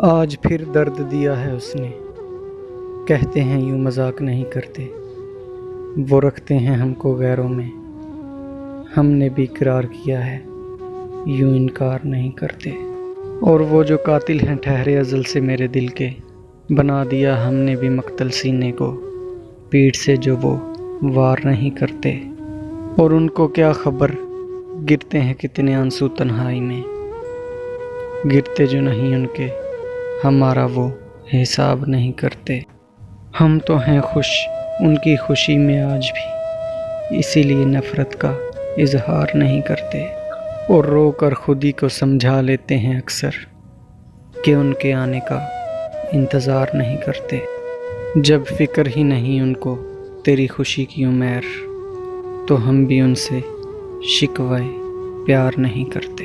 आज फिर दर्द दिया है उसने। कहते हैं यूं मजाक नहीं करते, वो रखते हैं हमको गैरों में। हमने भी इकरार किया है, यूं इनकार नहीं करते। और वो जो कातिल हैं ठहरे अज़ल से मेरे दिल के, बना दिया हमने भी मक्तल सीने को। पीठ से जो वो वार नहीं करते, और उनको क्या खबर गिरते हैं कितने आंसू तन्हाई में। गिरते जो नहीं उनके, हमारा वो हिसाब नहीं करते। हम तो हैं खुश उनकी खुशी में आज भी, इसीलिए नफ़रत का इजहार नहीं करते। और रो कर खुद ही को समझा लेते हैं अक्सर कि उनके आने का इंतज़ार नहीं करते। जब फ़िक्र ही नहीं उनको तेरी खुशी की उमैर, तो हम भी उनसे शिकवा प्यार नहीं करते।